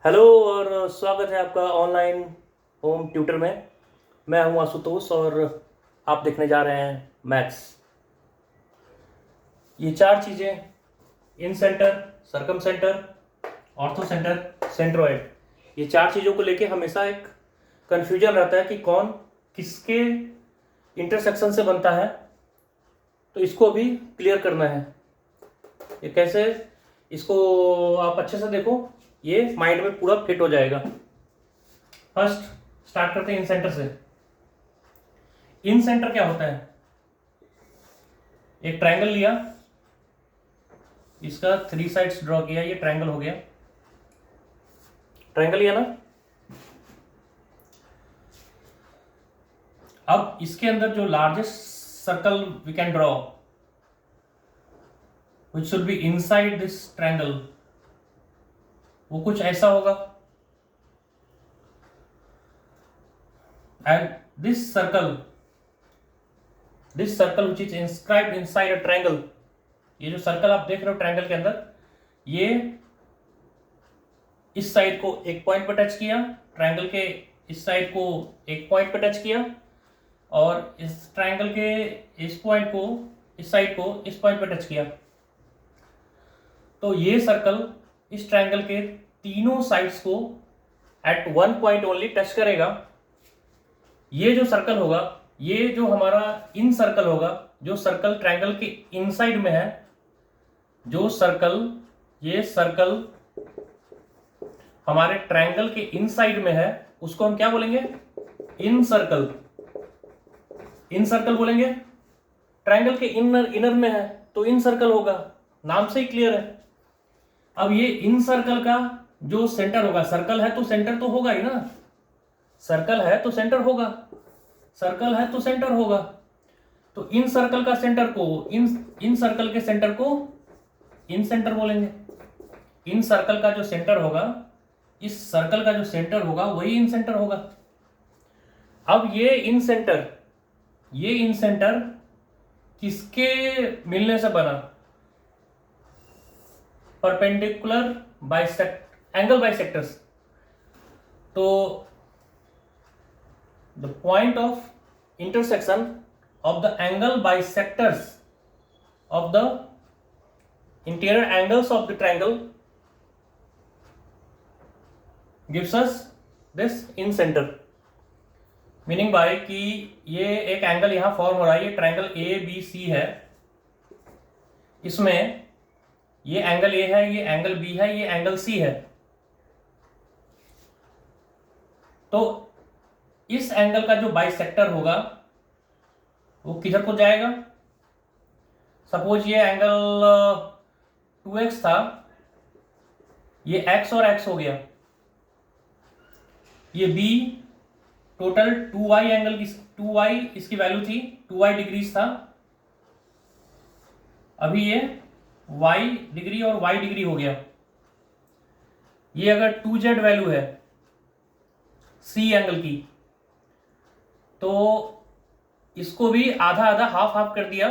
Hello और स्वागत है आपका ऑनलाइन होम ट्यूटर में। मैं हूं आशुतोष और आप देखने जा रहे हैं मैथ्स। ये चार चीज़ें, incentre, circumcentre, orthocentre, centroid, ये चार चीज़ों को लेके हमेशा एक कन्फ्यूजन रहता है कि कौन किसके इंटरसेक्शन से बनता है। तो इसको अभी क्लियर करना है। ये कैसे, इसको आप अच्छे से देखो, ये माइंड में पूरा फिट हो जाएगा। फर्स्ट स्टार्ट करते हैं इन सेंटर से। इन सेंटर क्या होता है? एक ट्रायंगल लिया, इसका 3 साइड्स ड्रॉ किया, ये ट्रायंगल हो गया। ट्रायंगल लिया ना। अब इसके अंदर जो largest circle we can draw which should be inside this triangle, वो कुछ ऐसा होगा। And this circle which is inscribed inside a triangle, ये जो सर्कल आप देख रहे हो ट्रायंगल के अंदर, ये इस साइड को एक पॉइंट पर टच किया, ट्रायंगल के इस साइड को एक पॉइंट पर टच किया, और इस ट्रायंगल के इस पॉइंट को, इस साइड को इस पॉइंट पर टच किया। तो ये सर्कल इस ट्रायंगल के तीनों साइड्स को at one point only touch करेगा। ये जो सर्कल होगा, ये जो हमारा इन सर्कल होगा, जो सर्कल ट्रायंगल के इनसाइड में है, जो सर्कल, ये सर्कल हमारे ट्रायंगल के इनसाइड में है, उसको हम क्या बोलेंगे? इन सर्कल। इन सर्कल बोलेंगे। ट्रायंगल के इनर में है तो इन सर्कल होगा, नाम से ही क्लियर है। अब ये इन सर्कल का जो सेंटर होगा, सर्कल है तो सेंटर तो होगा ही ना, सर्कल है तो सेंटर होगा, सर्कल है तो सेंटर होगा। तो इन सर्कल का सेंटर को, इन सर्कल के सेंटर को इन सेंटर बोलेंगे। इन सर्कल का जो सेंटर होगा, इस सर्कल का जो सेंटर होगा, वही इन सेंटर होगा। अब ये इन सेंटर किसके मिलने से बना? Perpendicular angle bisectors. तो the point of intersection of the angle bisectors of the interior angles of the triangle gives us this in center, meaning bye कि ये एक एंगल यहां फॉर्म हो रहा है, ये ट्रायंगल ए बी सी है, इसमें ये एंगल ए है, ये एंगल बी है, ये एंगल सी है। तो इस एंगल का जो बाइसेक्टर होगा वो किधर को जाएगा? सपोज ये एंगल 2x था, ये x और x हो गया, ये b, टोटल 2y एंगल की 2y इसकी वैल्यू थी, 2y डिग्रीज था। अभी ये y डिग्री और y डिग्री हो गया। ये अगर 2z वैल्यू है c एंगल की, तो इसको भी आधा आधा, हाफ हाफ कर दिया।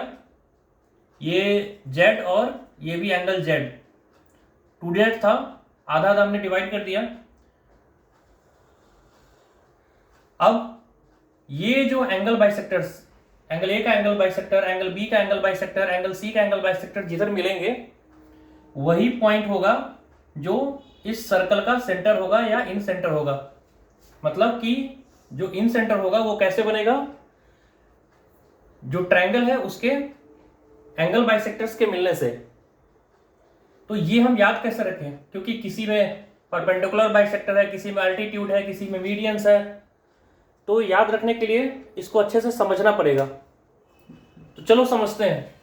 ये z और ये भी एंगल z, 2z था, आधा आधा हमने डिवाइड कर दिया। अब ये जो एंगल बाइसेक्टर्स, एंगल ए का एंगल बाइसेक्टर, एंगल बी का एंगल बाइसेक्टर, एंगल सी का एंगल बाइसेक्टर जिधर मिलेंगे, वही पॉइंट होगा जो इस सर्कल का सेंटर होगा या इन सेंटर होगा। मतलब कि जो इन सेंटर होगा वो कैसे बनेगा? जो ट्रायंगल है उसके एंगल बाइसेक्टर्स के मिलने से। तो ये हम याद कैसे रखें? क्योंकि किसी में परपेंडिकुलर बाइसेक्टर है, किसी में अल्टीट्यूड है, किसी में मीडियंस है, तो याद रखने के लिए इसको अच्छे से समझना पड़ेगा। तो चलो समझते हैं।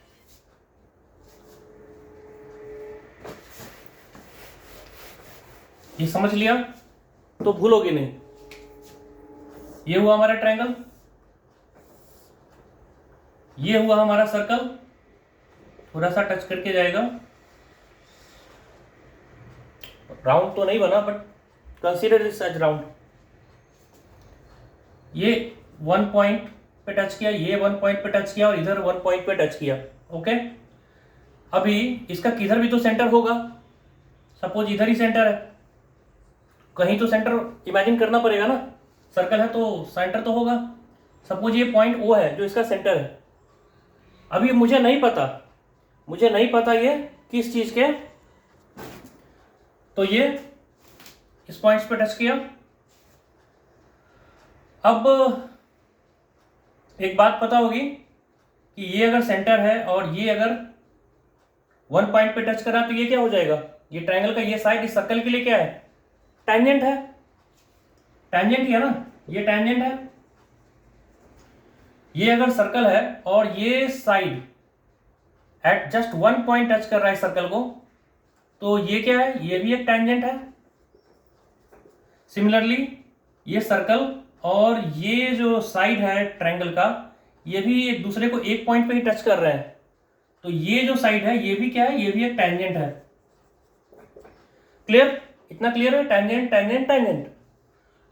ये समझ लिया तो भूलोगे नहीं। ये हुआ हमारा ट्रायंगल, ये हुआ हमारा सर्कल, थोड़ा सा टच करके जाएगा, राउंड तो नहीं बना but consider this as round. ये 1 पॉइंट पे टच किया, ये 1 पॉइंट पे टच किया, और इधर 1 पॉइंट पे टच किया। ओके, अभी इसका किधर भी तो सेंटर होगा, सपोज इधर ही सेंटर है, कहीं तो सेंटर इमेजिन करना पड़ेगा ना, सर्कल है तो सेंटर तो होगा। सपोज ये पॉइंट ओ है जो इसका सेंटर है। अभी मुझे नहीं पता ये किस चीज के, तो ये इस पॉइंट्स पे टच किया। अब एक बात पता होगी कि ये अगर सेंटर है और ये अगर वन पॉइंट पे टच करा तो ये क्या हो जाएगा, ये ट्रायंगल का ये साइड इस सर्कल के लिए क्या है, टैंजेंट है। टैंजेंट ही है ना, ये टैंजेंट है। ये अगर सर्कल है और ये side at just one point touch कर रहा है सर्कल को, तो ये क्या है, ये भी एक टैंजेंट है। सिमिलरली ये सर्कल और ये जो साइड है ट्रायंगल का, ये भी एक दूसरे को एक पॉइंट पे ही टच कर रहे हैं, तो ये जो साइड है ये भी क्या है, ये भी एक टैंजेंट है। क्लियर, इतना क्लियर है, टैंजेंट टैंजेंट टैंजेंट।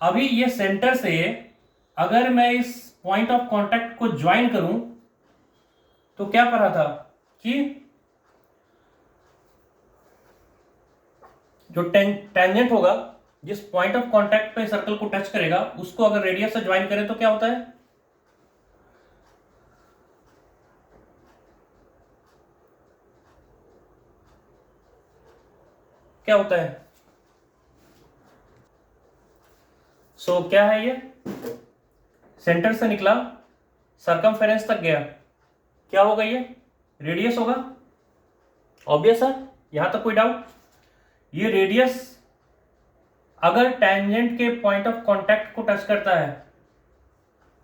अभी ये सेंटर से अगर मैं इस पॉइंट ऑफ कांटेक्ट को ज्वाइन करूं तो क्या पढ़ा था कि जो टेंजेंट होगा जिस पॉइंट ऑफ कांटेक्ट पे सर्कल को टच करेगा उसको अगर रेडियस से ज्वाइन करें तो क्या होता है, क्या होता है। सो क्या है, ये सेंटर से निकला सरकमफेरेंस तक गया, क्या होगा, ये रेडियस होगा। ऑब्वियस है, यहां तक कोई डाउट। ये रेडियस अगर टेंजेंट के पॉइंट ऑफ कांटेक्ट को टच करता है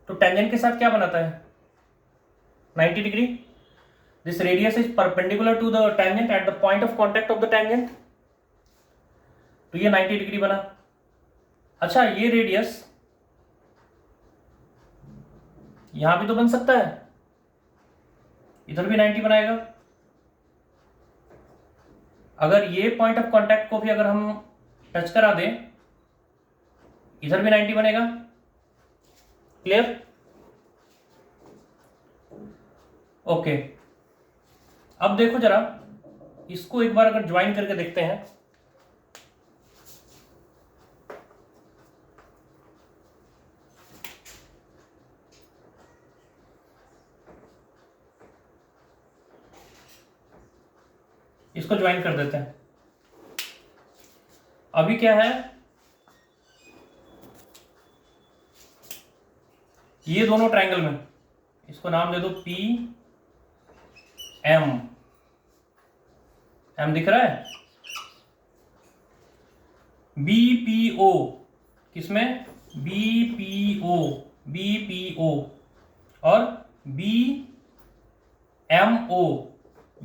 तो टेंजेंट के साथ क्या बनाता है, 90 degree. This radius is perpendicular to the tangent at the point of contact of the tangent, तो ये 90 डिग्री बना। अच्छा, ये रेडियस यहां भी तो बन सकता है, इधर भी 90 बनाएगा। अगर ये पॉइंट ऑफ कांटेक्ट को भी अगर हम टच करा दें, इधर भी 90 बनेगा। Clear, okay. अब देखो जरा, इसको एक बार अगर ज्वाइन करके देखते हैं, इसको ज्वाइन कर देते हैं। अभी क्या है, ये दोनों ट्रायंगल में इसको नाम दे दो पी एम। एम दिख रहा है, बीपीओ किसमें, बीपीओ, बीपीओ और बीएमओ,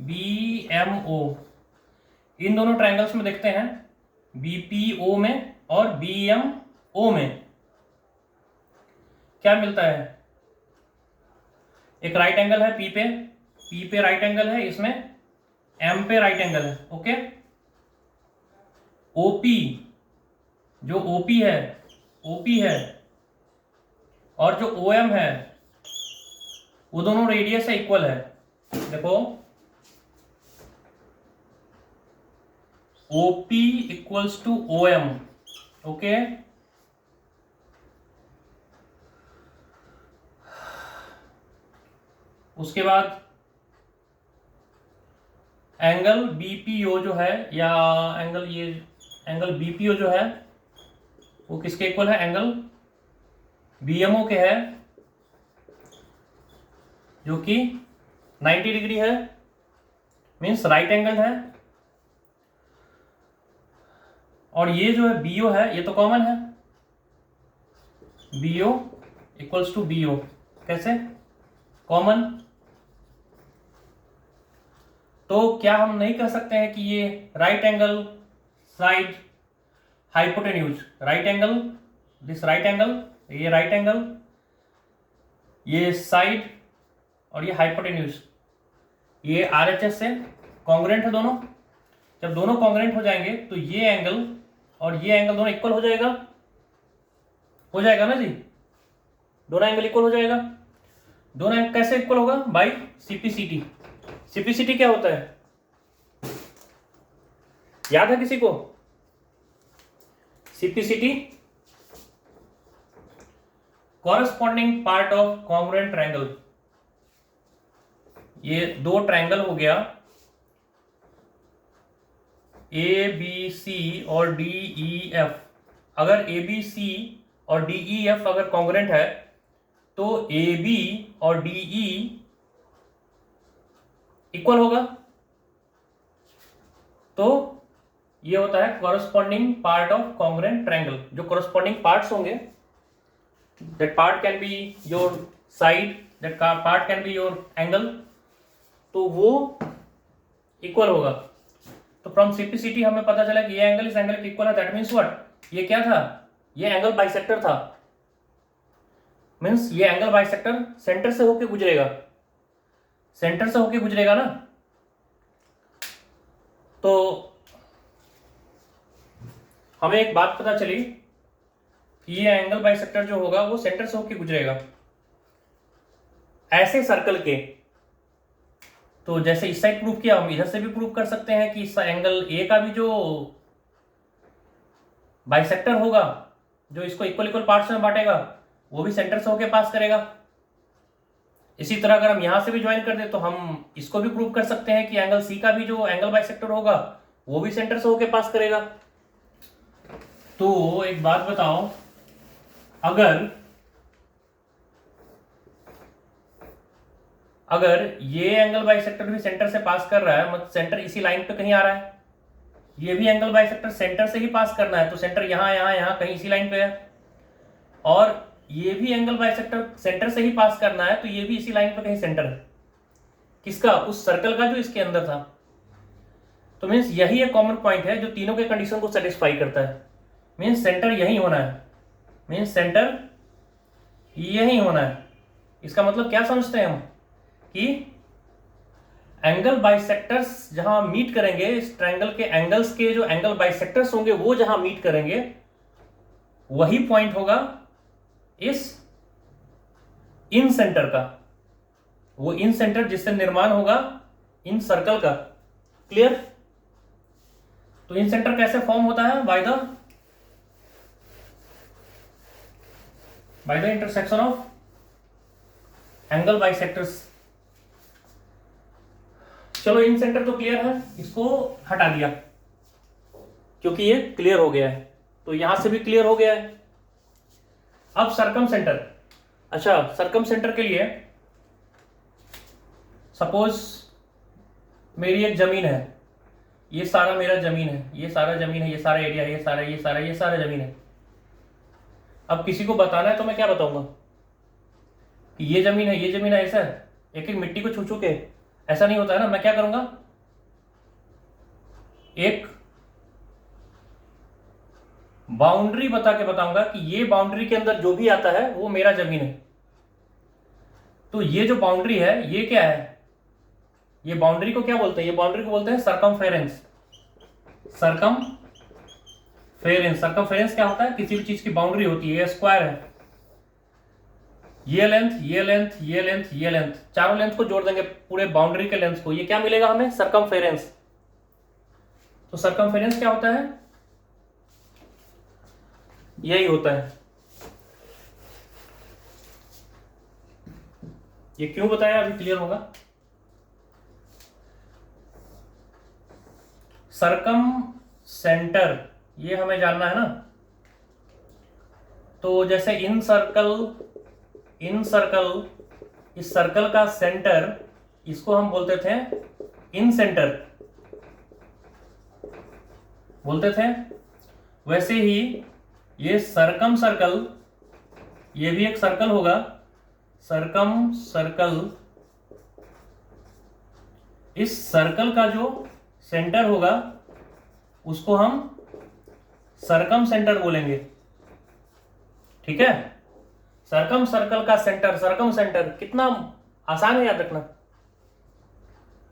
बीएमओ। इन दोनों ट्रायंगल्स में देखते हैं, बीपीओ में और बीएमओ में क्या मिलता है। एक राइट एंगल है पी पे राइट एंगल है, इसमें एम पे राइट एंगल है। ओके, ओपी जो ओपी है और जो ओएम है वो दोनों रेडियस से इक्वल है। देखो, OP equals to OM. Okay, उसके बाद एंगल बीपीओ जो है, या एंगल बीपीओ जो है वो किसके इक्वल है, एंगल बीएमओ के है, जो कि 90 डिग्री है, मीन्स राइट एंगल है। और ये जो है बीओ है, ये तो कॉमन है, बीओ इक्वल्स टू बीओ, कैसे, कॉमन। तो क्या हम नहीं कह सकते हैं कि ये right angle side hypotenuse, right angle, this right angle, ये राइट एंगल, ये साइड और ये हाइपोटेन्यूज, ये आरएचएस से कॉन्ग्रुएंट है दोनों। जब दोनों कॉन्ग्रुएंट हो जाएंगे तो ये एंगल और ये एंगल दोनों इक्वल हो जाएगा ना जी, दोनों एंगल इक्वल हो जाएगा। दोनों एंगल कैसे इक्वल होगा, बाई सीपीसीटी। सीपीसीटी क्या होता है, याद है किसी को, CPCT, corresponding part of congruent triangle. ये दो ट्रायंगल हो गया ABC और DEF। अगर ABC और DEF अगर कॉन्ग्रुएंट है तो AB और DE इक्वल होगा। तो ये होता है corresponding part of congruent triangle. जो कॉरस्पॉन्डिंग पार्ट्स होंगे, that part can be your side, that part can be your angle, तो वो इक्वल होगा। तो फ्रॉम CPCT हमें पता चला कि ये एंगल इस एंगल के इक्वल है। दैट मीन्स व्हाट, ये क्या था, ये एंगल बाइसेक्टर था। मीन्स ये एंगल बाइसेक्टर सेंटर से होके गुजरेगा, सेंटर से होके गुजरेगा ना। तो हमें एक बात पता चली कि ये एंगल बाइसेक्टर जो होगा वो सेंटर से होके गुजरेगा। ऐसे सर्कल के, तो जैसे इस साइड प्रूव किया, हम इधर से भी प्रूव कर सकते हैं कि इस एंगल ए का भी जो बाइसेक्टर होगा, जो इसको इक्वल इक्वल पार्ट्स में बांटेगा, वो भी सेंटर से होके पास करेगा। इसी तरह अगर हम यहां से भी ज्वाइन कर दे तो हम इसको भी प्रूव कर सकते हैं कि एंगल सी का भी जो एंगल बाइसेक्टर होगा वो भी सेंटर से होके पास करेगा। तो एक बात बताओ, अगर ये एंगल बाइसेक्टर भी सेंटर से पास कर रहा है, मतलब सेंटर इसी लाइन पे कहीं आ रहा है, ये भी एंगल बाइसेक्टर सेंटर से ही पास करना है, तो सेंटर यहां यहां यहां कहीं इसी लाइन पे है, और ये भी एंगल बाइसेक्टर सेंटर से ही पास करना है, तो ये भी इसी लाइन पे कहीं सेंटर है। किसका, उस सर्कल का जो इसके अंदर था। तो मीन्स यही एक कॉमन पॉइंट है जो तीनों के कंडीशन को सेटिस्फाई करता है। मीन्स सेंटर यही होना है, मीन्स सेंटर यही होना है। इसका मतलब क्या समझते हैं हम कि एंगल बाइसेक्टर्स जहां मीट करेंगे, इस ट्रायंगल के एंगल्स के जो एंगल बाइसेक्टर्स होंगे वो जहां मीट करेंगे, वही पॉइंट होगा इस इन सेंटर का, वो इन सेंटर जिससे निर्माण होगा इन सर्कल का। क्लियर। तो इन सेंटर कैसे फॉर्म होता है, by the intersection of angle bisectors. चलो इन सेंटर तो क्लियर है, इसको हटा दिया क्योंकि ये क्लियर हो गया है, तो यहां से भी क्लियर हो गया है। अब सरकम सेंटर। अच्छा, सरकम सेंटर के लिए सपोज मेरी एक जमीन है, ये सारा मेरा जमीन है, ये सारा जमीन है, ये सारा एरिया है, ये सारा जमीन है। अब किसी को बताना है तो मैं क्या बताऊंगा कि ये जमीन है, ये जमीन है, ऐसा एक एक मिट्टी को छू छू के, ऐसा नहीं होता है ना। मैं क्या करूंगा, एक बाउंड्री बता के बताऊंगा कि ये बाउंड्री के अंदर जो भी आता है वो मेरा जमीन है। तो ये जो बाउंड्री है ये क्या है, ये बाउंड्री को क्या बोलते हैं, ये बाउंड्री को बोलते हैं सरकमफेरेंस। सरकमफेरेंस क्या होता है, किसी भी चीज की बाउंड्री होती है। ये स्क्वायर है, ये लेंथ, ये लेंथ, ये लेंथ, ये लेंथ, चारों लेंथ को जोड़ देंगे पूरे बाउंड्री के लेंथ को, ये क्या मिलेगा हमें, सरकमफेरेंस। तो सरकमफेरेंस क्या होता है, यही होता है। ये क्यों बताया अभी क्लियर होगा। सरकम सेंटर ये हमें जानना है ना। तो जैसे इन सर्कल, इस सर्कल का सेंटर, इसको हम बोलते थे इन सेंटर बोलते थे। वैसे ही ये सरकम सर्कल, ये भी एक सर्कल होगा, सरकम सर्कल, इस सर्कल का जो सेंटर होगा उसको हम सरकम सेंटर बोलेंगे। ठीक है, सरकम सर्कल का सेंटर, सरकम सेंटर, कितना आसान है याद रखना।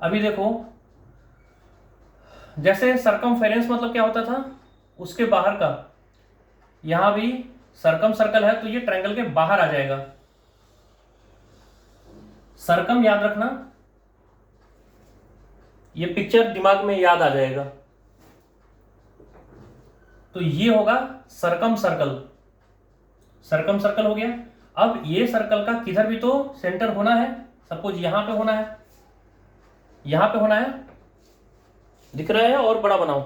अभी देखो, जैसे सरकमफेरेंस मतलब क्या होता था, उसके बाहर का, यहां भी सरकम सर्कल है तो ये ट्रायंगल के बाहर आ जाएगा। सरकम याद रखना, ये पिक्चर दिमाग में याद आ जाएगा। तो ये होगा सरकम सर्कल, सरकम सर्कल हो गया। अब ये सर्कल का किधर भी तो सेंटर होना है, सपोज यहां पे होना है, यहां पे होना है, दिख रहा है? और बड़ा बनाऊं?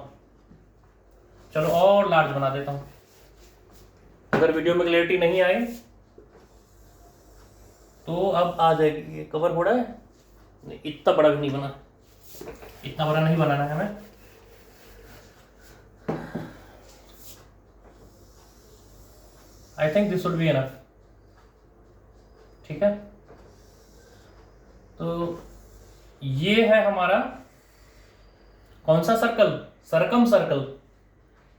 चलो और लार्ज बना देता हूं, अगर वीडियो में क्लियरिटी नहीं आए तो अब आ जाएगी। ये कवर हो रहा है? नहीं, इतना बड़ा भी नहीं बना, इतना बड़ा नहीं बनाना है हमें। I think this would be enough. ठीक है, तो ये है हमारा कौन सा सर्कल? सरकम सर्कल।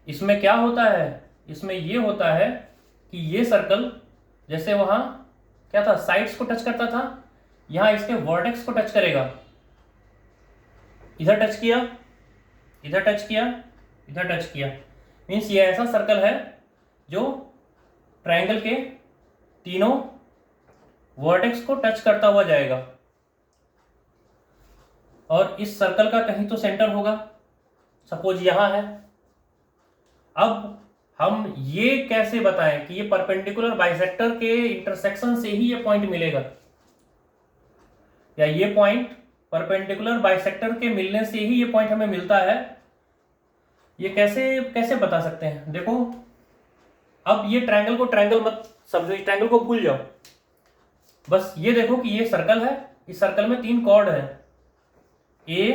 इसमें क्या होता है? इसमें ये होता है कि ये सर्कल जैसे वहां क्या था, साइड्स को टच करता था, यहां इसके वर्टेक्स को टच करेगा। इधर टच किया, इधर टच किया, इधर टच किया, मीन्स ये ऐसा सर्कल है जो ट्रायंगल के तीनों वर्टेक्स को टच करता हुआ जाएगा। और इस सर्कल का कहीं तो सेंटर होगा, सपोज यहां है। अब हम ये कैसे बताएं कि ये परपेंडिकुलर बाइसेक्टर के इंटरसेक्शन से ही ये पॉइंट मिलेगा, या ये पॉइंट परपेंडिकुलर बाइसेक्टर के मिलने से ही ये पॉइंट हमें मिलता है? ये कैसे कैसे बता सकते हैं? देखो, अब ये ट्रायंगल को ट्रायंगल मत समझो, इस ट्रायंगल को भूल जाओ, बस ये देखो कि ये सर्कल है, इस सर्कल में 3 कॉर्ड है, ए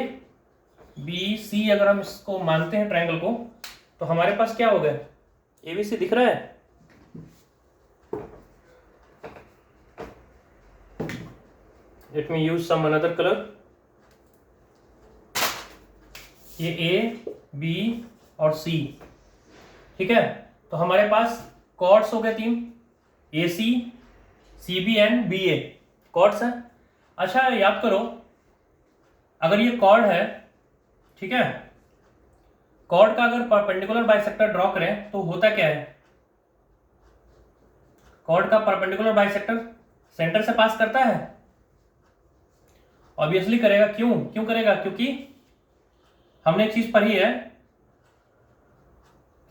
बी सी। अगर हम इसको मानते हैं ट्रायंगल को, तो हमारे पास क्या हो गया? ए बी सी दिख रहा है? Let me use some another colour. ये ए बी और सी, ठीक है। तो हमारे पास कॉर्ड्स हो गए 3, A C, C B and B A, chords है। अच्छा याद करो, अगर ये कॉर्ड है, ठीक है, कॉर्ड का अगर परपेंडिकुलर बाइसेक्टर ड्रॉ करें तो होता क्या है? कॉर्ड का परपेंडिकुलर बाइसेक्टर सेंटर से पास करता है? ऑब्वियसली करेगा। क्यों क्यों करेगा? क्योंकि हमने एक चीज पढ़ी है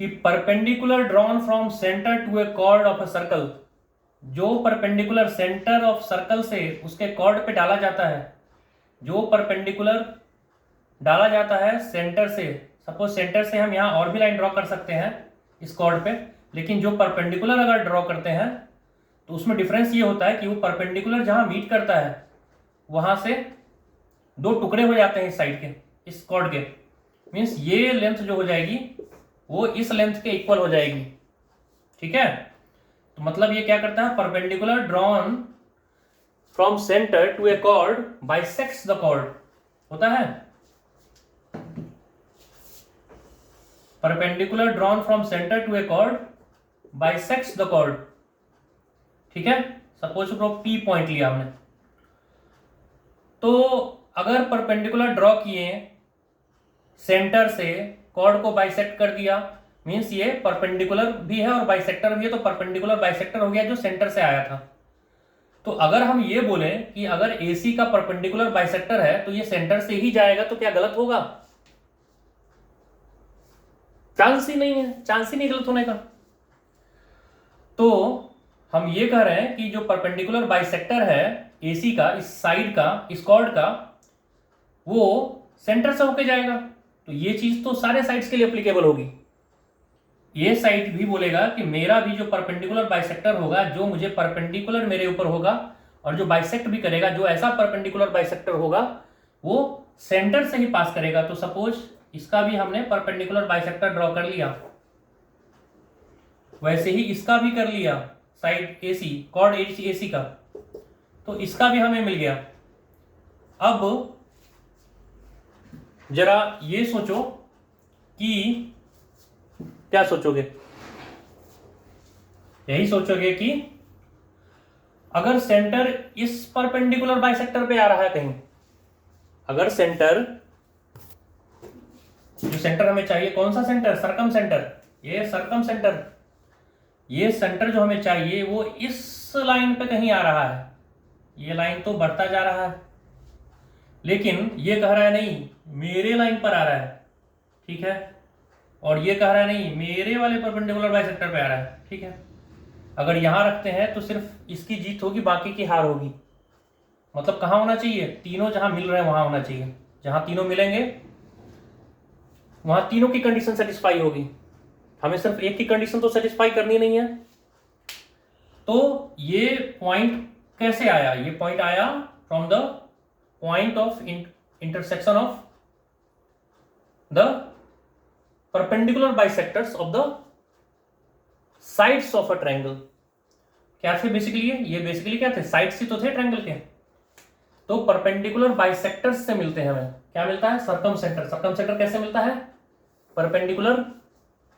कि perpendicular drawn from centre to a chord of a circle, जो परपेंडिकुलर सेंटर ऑफ सर्कल से उसके कॉर्ड पे डाला जाता है, जो परपेंडिकुलर डाला जाता है सेंटर से, सपोज सेंटर से हम यहां और भी लाइन ड्रॉ कर सकते हैं इस कॉर्ड पे, लेकिन जो परपेंडिकुलर अगर ड्रॉ करते हैं तो उसमें डिफरेंस ये होता है कि वो परपेंडिकुलर जहां मीट करता है वहां से 2 टुकड़े हो जाते हैं इस साइड के, इस कॉर्ड के। मीन्स ये लेंथ जो हो जाएगी वो इस लेंथ के इक्वल हो जाएगी, ठीक है। तो मतलब ये क्या करता है? Perpendicular drawn from centre to a chord bisects the chord, होता है। Perpendicular drawn from centre to a chord bisects the chord, ठीक है। सपोज करो पी पॉइंट लिया हमने, तो अगर परपेंडिकुलर ड्रॉ किए सेंटर से, कॉर्ड को बाइसेक्ट कर दिया, मींस ये परपेंडिकुलर भी है और बाइसेक्टर भी है, तो परपेंडिकुलर बाइसेक्टर हो गया जो सेंटर से आया था। तो अगर हम ये बोले कि अगर AC का परपेंडिकुलर बाइसेक्टर है तो ये सेंटर से ही जाएगा, तो क्या गलत होगा? चांस ही नहीं है, चांस ही नहीं गलत होने का। तो हम ये कह रहे हैं कि जो परपेंडिकुलर बाइसेक्टर है AC का, इस साइड का, इस कॉर्ड का, वो सेंटर से होके जाएगा। तो ये चीज तो सारे साइड्स के लिए एप्लीकेबल होगी। ये साइड भी बोलेगा कि मेरा भी जो परपेंडिकुलर बाइसेक्टर होगा, जो मुझे परपेंडिकुलर मेरे ऊपर होगा, और जो बाइसेक्ट भी करेगा, जो ऐसा परपेंडिकुलर बाइसेक्टर होगा वो सेंटर से ही पास करेगा। तो सपोज इसका भी हमने परपेंडिकुलर बाइसेक्टर ड्रॉ कर लिया, वैसे ही इसका भी कर लिया, साइड AC, कॉर्ड AC का, तो इसका भी हमें मिल गया। अब जरा ये सोचो कि क्या सोचोगे? यही सोचोगे कि अगर सेंटर इस परपेंडिकुलर बाइसेक्टर पे आ रहा है कहीं, अगर सेंटर, जो सेंटर हमें चाहिए, कौन सा सेंटर? सरकम सेंटर। ये सरकम सेंटर, ये सेंटर जो हमें चाहिए वो इस लाइन पे कहीं आ रहा है। ये लाइन तो बढ़ता जा रहा है, लेकिन ये कह रहा है नहीं, मेरे लाइन पर आ रहा है, ठीक है। और ये कह रहा है नहीं मेरे वाले परपेंडिकुलर बाइसेक्टर पे आ रहा है, ठीक है। अगर यहां रखते हैं तो सिर्फ इसकी जीत होगी, बाकी की हार होगी। मतलब कहाँ होना चाहिए, तीनों जहां मिल रहे हैं वहां होना चाहिए। जहां तीनों मिलेंगे वहां तीनों की कंडीशन सेटिस्फाई होगी। हमें सिर्फ एक की कंडीशन तो सेटिस्फाई करनी नहीं है। तो ये पॉइंट कैसे आया, ये पॉइंट आया from the point of intersection of the perpendicular bisectors of the sides of a triangle. क्या थे बेसिकली, ये बेसिकली क्या थे, साइड्स ही तो थे ट्रायंगल के। तो परपेंडिकुलर बाइसेक्टर्स से मिलते हैं हमें, क्या मिलता है, सर्कमसेंटर। सर्कमसेंटर कैसे मिलता है, परपेंडिकुलर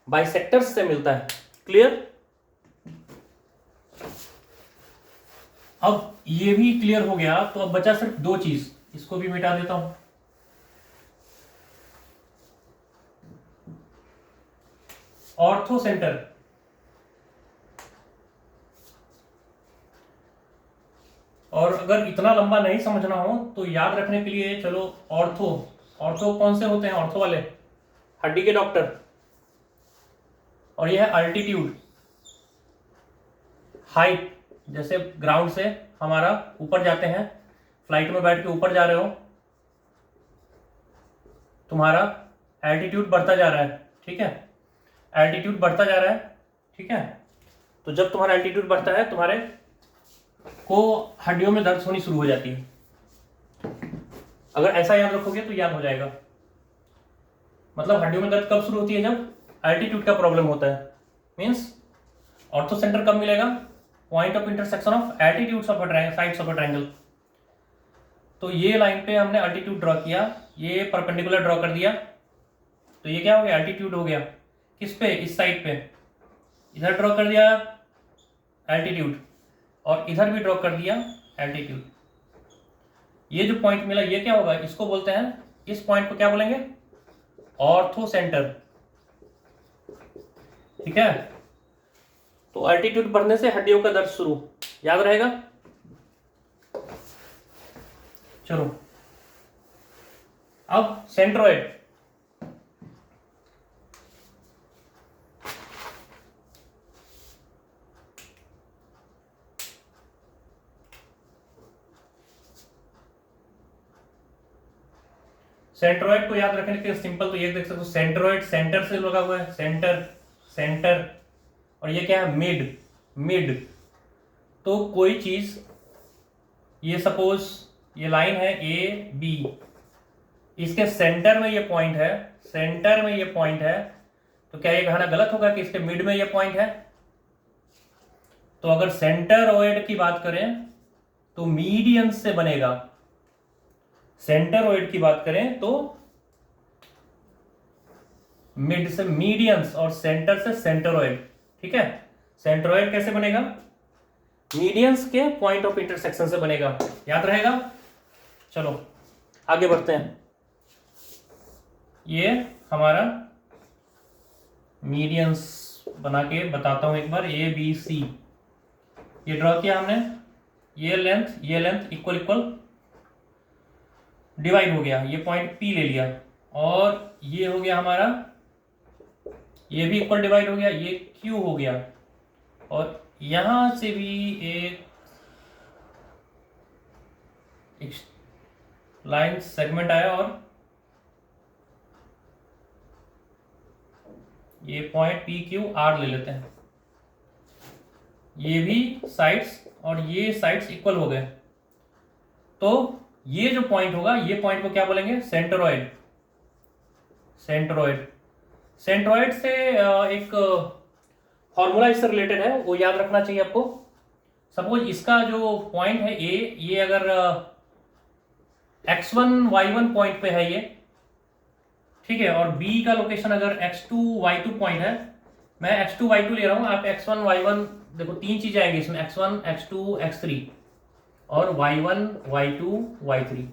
बाइसेक्टर्स से मिलता है। क्लियर। अब ये भी क्लियर हो गया, तो अब बचा सिर्फ दो चीज, इसको भी मिटा देता हूं। Ortho centre. और अगर इतना लंबा नहीं समझना हो तो याद रखने के लिए चलो ऑर्थो। ऑर्थो कौन से होते हैं, ऑर्थो वाले हड्डी के डॉक्टर। और यह है अल्टीट्यूड, हाइट। जैसे ग्राउंड से हमारा ऊपर जाते हैं, फ्लाइट में बैठ के ऊपर जा रहे हो, तुम्हारा एल्टीट्यूड बढ़ता जा रहा है, ठीक है। एल्टीट्यूड बढ़ता जा रहा है, ठीक है। तो जब तुम्हारा एल्टीट्यूड बढ़ता है तुम्हारे को हड्डियों में दर्द होनी शुरू हो जाती है। अगर ऐसा याद रखोगे तो याद हो जाएगा। मतलब हड्डियों में दर्द कब शुरू होती है, जब एल्टीट्यूड का प्रॉब्लम होता है। मींस ऑर्थो सेंटर कब मिलेगा, point of intersection of altitudes of a triangle, sides of a triangle. तो ये लाइन पे हमने अल्टीट्यूड ड्रॉ किया, ये परपेंडिकुलर ड्रॉ कर दिया, तो ये क्या हो गया, एल्टीट्यूड हो गया। किस पे, इस साइड पे। इधर ड्रॉ कर दिया एल्टीट्यूड, और इधर भी ड्रॉ कर दिया एल्टीट्यूड। ये जो पॉइंट मिला ये क्या होगा, इसको बोलते हैं, इस पॉइंट को क्या बोलेंगे, ऑर्थो सेंटर, ठीक है। तो एल्टीट्यूड बढ़ने से हड्डियों का दर्द शुरू, याद रहेगा। चलो अब सेंट्रोइड। सेंट्रोइड को याद रखने के लिए सिंपल तो ये देख सकते हो, सेंट्रोइड सेंटर से लगा हुआ है, सेंटर सेंटर। और ये क्या है, मिड मिड। तो कोई चीज, ये सपोज ये लाइन है ए बी, इसके सेंटर में ये पॉइंट है, सेंटर में ये पॉइंट है, तो क्या ये कहना गलत होगा कि इसके मिड में ये पॉइंट है। तो अगर सेंटरोइड की बात करें तो मीडियन से बनेगा। सेंटरोइड की बात करें तो मिड से मीडियंस, और सेंटर से सेंटरोइड, ठीक है। सेंट्रोइड कैसे बनेगा, मीडियंस के पॉइंट ऑफ इंटरसेक्शन से बनेगा, याद रहेगा। चलो आगे बढ़ते हैं। ये हमारा मीडियंस बना के बताता हूं एक बार, ए बी सी ये ड्रॉ किया हमने, ये लेंथ इक्वल इक्वल डिवाइड हो गया, ये पॉइंट पी ले लिया, और ये हो गया हमारा, ये भी इक्वल डिवाइड हो गया, ये क्यू हो गया, और यहां से भी एक लाइन सेगमेंट आया, और ये पॉइंट पी क्यू आर ले लेते हैं। ये भी साइड्स और ये साइड्स इक्वल हो गए, तो ये जो पॉइंट होगा, ये पॉइंट को क्या बोलेंगे, सेंट्रोइड। सेंट्रोइड सेंट्रोइड से एक फॉर्मूला इससे रिलेटेड है, वो याद रखना चाहिए आपको। सपोज इसका जो पॉइंट है ए, ये अगर x1 y1 पॉइंट पे है ये, ठीक है, और b का लोकेशन अगर x2 y2 पॉइंट है, मैं x2 y2 ले रहा हूं, आप x1 y1, देखो तीन चीजें आएंगी इसमें, x1 x2 x3 और y1 y2 y3।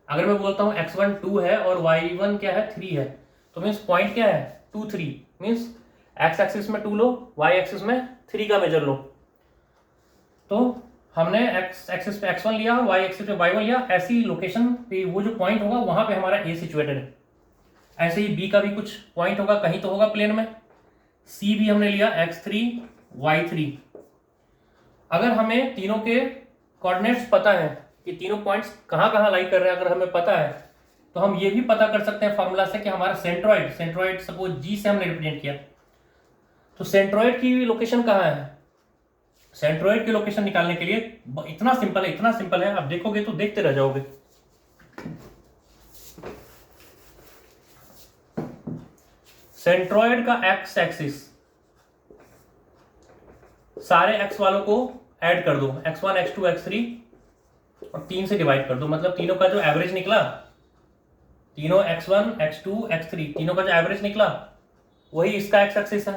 अगर मैं बोलता हूं x1 2 है और y1 क्या है 3 है, तो मीन्स पॉइंट क्या है 2 3, मीन्स x एक्सिस में 2 लो, y एक्सिस में 3 का मेजर लो। तो हमने x एक्सिस पे x1 लिया और y एक्सिस पे y1 लिया, ऐसी लोकेशन पे वो जो पॉइंट होगा वहां पे हमारा a सिचुएटेड है। ऐसे ही बी का भी कुछ पॉइंट होगा, कहीं तो होगा प्लेन में। सी भी हमने लिया x3 y3। अगर हमें तीनों के कोऑर्डिनेट्स पता है कि तीनों पॉइंट्स कहाँ कहाँ लाई कर रहे हैं, अगर हमें पता है तो हम ये भी पता कर सकते हैं फॉर्मूला से कि हमारा सेंट्रॉइड सपोज जी से हमने रिप्रेजेंट किया, तो सेंट्रॉइड की लोकेशन कहाँ है। सेंट्रॉइड की लोकेशन निकालने के लिए इतना सिंपल है, आप देखोगे तो देखते रह जाओगे। सेंट्रॉइड का एक्स एक्सिस, सारे एक्स वालों को ऐड कर दो, x1 x2 x3 और 3 से डिवाइड कर दो, मतलब तीनों का जो एवरेज निकला, तीनों x1 x2 x3 तीनों का जो एवरेज निकला वही इसका एक्स एक्सिस है।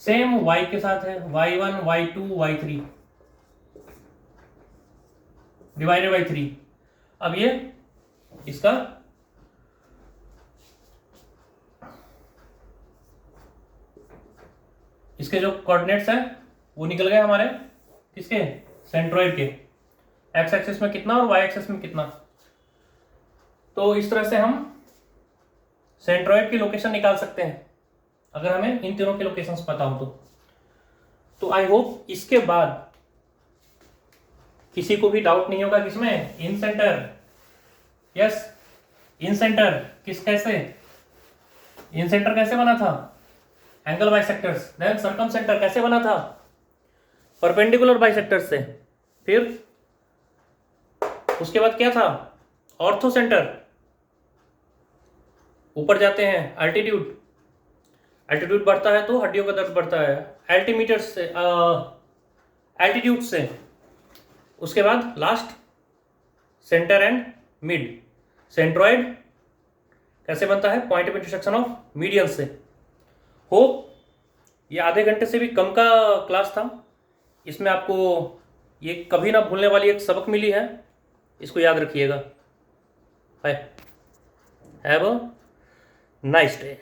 सेम y के साथ है, y1 y2 y3 divided by 3। अब ये इसका इसके जो कोऑर्डिनेट्स हैं वो निकल गए हमारे किसके, सेंट्रॉइड के। एक्स एक्सिस में कितना और वाई एक्सिस में कितना। तो इस तरह से हम सेंट्रॉइड की लोकेशन निकाल सकते हैं अगर हमें इन तीनों की लोकेशंस पता हो तो आई होप इसके बाद किसी को भी डाउट नहीं होगा किसमें, incentre. Yes, incentre कैसे, इन सेंटर कैसे बना था, angle bisectors. Then circumcentre कैसे बना था, परपेंडिकुलर बाइसेक्टर्स से। फिर उसके बाद क्या था, ऑर्थो सेंटर। ऊपर जाते हैं एल्टीट्यूड बढ़ता है तो हड्डियों का दर्द बढ़ता है, एल्टीमीटर से एल्टीट्यूड से। उसके बाद last centre and mid. Centroid कैसे बनता है, point of intersection of median से। होप ये आधे घंटे से भी कम का क्लास था, इसमें आपको ये कभी ना भूलने वाली एक सबक मिली है, इसको याद रखिएगा। Have a nice day.